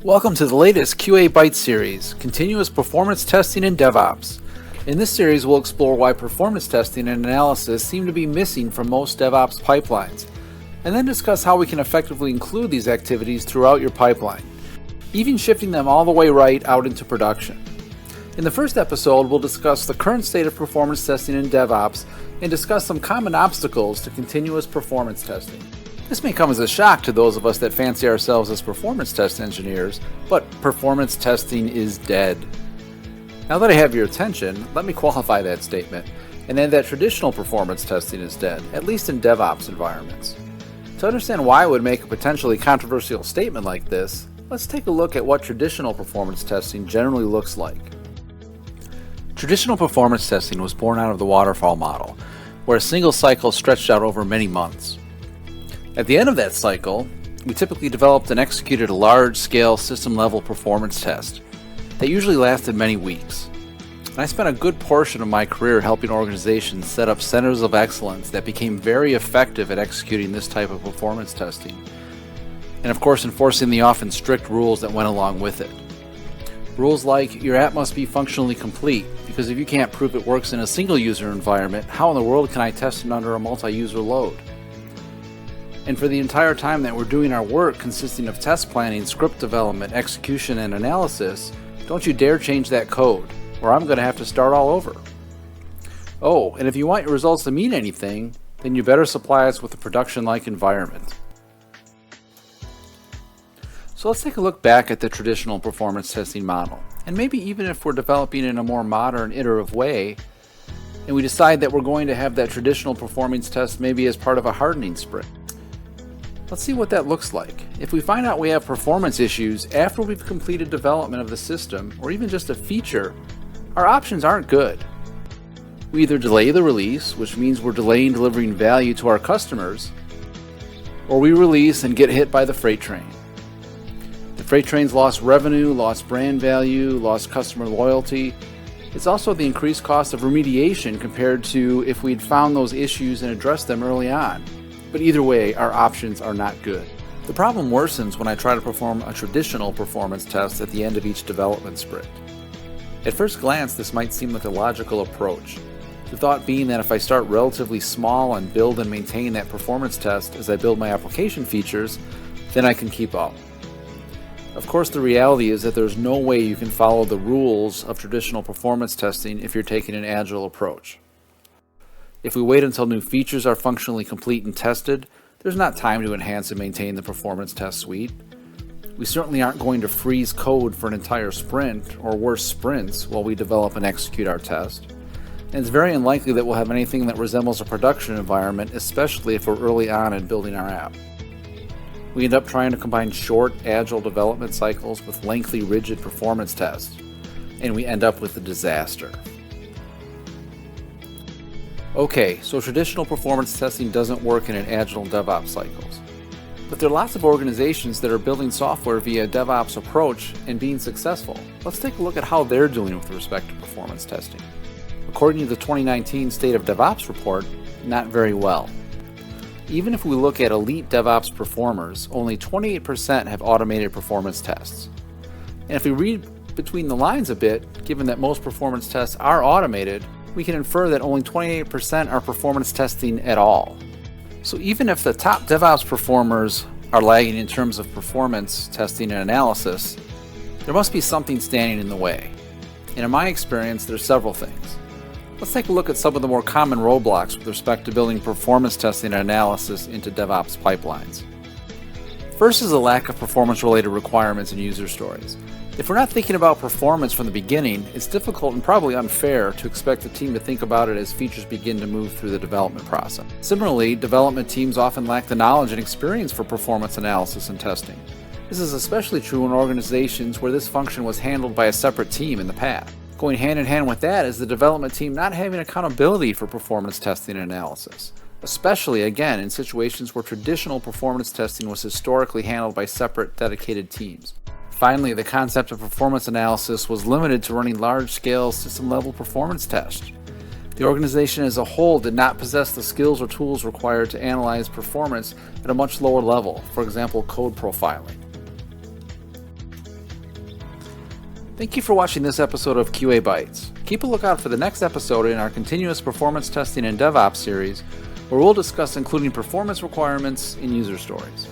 Welcome to the latest QA Bytes series, Continuous Performance Testing in DevOps. In this series, we'll explore why performance testing and analysis seem to be missing from most DevOps pipelines, and then discuss how we can effectively include these activities throughout your pipeline, even shifting them all the way right out into production. In the first episode, we'll discuss the current state of performance testing in DevOps and discuss some common obstacles to continuous performance testing. This may come as a shock to those of us that fancy ourselves as performance test engineers, but performance testing is dead. Now that I have your attention, let me qualify that statement and add that traditional performance testing is dead, at least in DevOps environments. To understand why I would make a potentially controversial statement like this, let's take a look at what traditional performance testing generally looks like. Traditional performance testing was born out of the waterfall model, where a single cycle stretched out over many months. At the end of that cycle, we typically developed and executed a large-scale system-level performance test that usually lasted many weeks. And I spent a good portion of my career helping organizations set up centers of excellence that became very effective at executing this type of performance testing, and of course enforcing the often strict rules that went along with it. Rules like your app must be functionally complete, because if you can't prove it works in a single-user environment, how in the world can I test it under a multi-user load? And for the entire time that we're doing our work consisting of test planning, script development, execution, and analysis, don't you dare change that code, or I'm going to have to start all over. Oh, and if you want your results to mean anything, then you better supply us with a production-like environment. So let's take a look back at the traditional performance testing model, and maybe even if we're developing in a more modern, iterative way, and we decide that we're going to have that traditional performance test maybe as part of a hardening sprint. Let's see what that looks like. If we find out we have performance issues after we've completed development of the system, or even just a feature, our options aren't good. We either delay the release, which means we're delaying delivering value to our customers, or we release and get hit by the freight train. The freight train's lost revenue, lost brand value, lost customer loyalty. It's also the increased cost of remediation compared to if we'd found those issues and addressed them early on. But either way, our options are not good. The problem worsens when I try to perform a traditional performance test at the end of each development sprint. At first glance, this might seem like a logical approach. The thought being that if I start relatively small and build and maintain that performance test as I build my application features, then I can keep up. Of course, the reality is that there's no way you can follow the rules of traditional performance testing if you're taking an agile approach. If we wait until new features are functionally complete and tested, there's not time to enhance and maintain the performance test suite. We certainly aren't going to freeze code for an entire sprint, or worse, sprints, while we develop and execute our test. And it's very unlikely that we'll have anything that resembles a production environment, especially if we're early on in building our app. We end up trying to combine short, agile development cycles with lengthy, rigid performance tests, and we end up with a disaster. Okay, so traditional performance testing doesn't work in an agile DevOps cycles. But there are lots of organizations that are building software via a DevOps approach and being successful. Let's take a look at how they're doing with respect to performance testing. According to the 2019 State of DevOps report, not very well. Even if we look at elite DevOps performers, only 28% have automated performance tests. And if we read between the lines a bit, given that most performance tests are automated, we can infer that only 28% are performance testing at all. So even if the top DevOps performers are lagging in terms of performance testing and analysis, there must be something standing in the way. And in my experience, there's several things. Let's take a look at some of the more common roadblocks with respect to building performance testing and analysis into DevOps pipelines. First is a lack of performance-related requirements and user stories. If we're not thinking about performance from the beginning, it's difficult and probably unfair to expect the team to think about it as features begin to move through the development process. Similarly, development teams often lack the knowledge and experience for performance analysis and testing. This is especially true in organizations where this function was handled by a separate team in the past. Going hand in hand with that is the development team not having accountability for performance testing and analysis, especially, again, in situations where traditional performance testing was historically handled by separate, dedicated teams. Finally, the concept of performance analysis was limited to running large-scale system-level performance tests. The organization as a whole did not possess the skills or tools required to analyze performance at a much lower level, for example, code profiling. Thank you for watching this episode of QA Bytes. Keep a lookout for the next episode in our Continuous Performance Testing and DevOps series, where we'll discuss including performance requirements in user stories.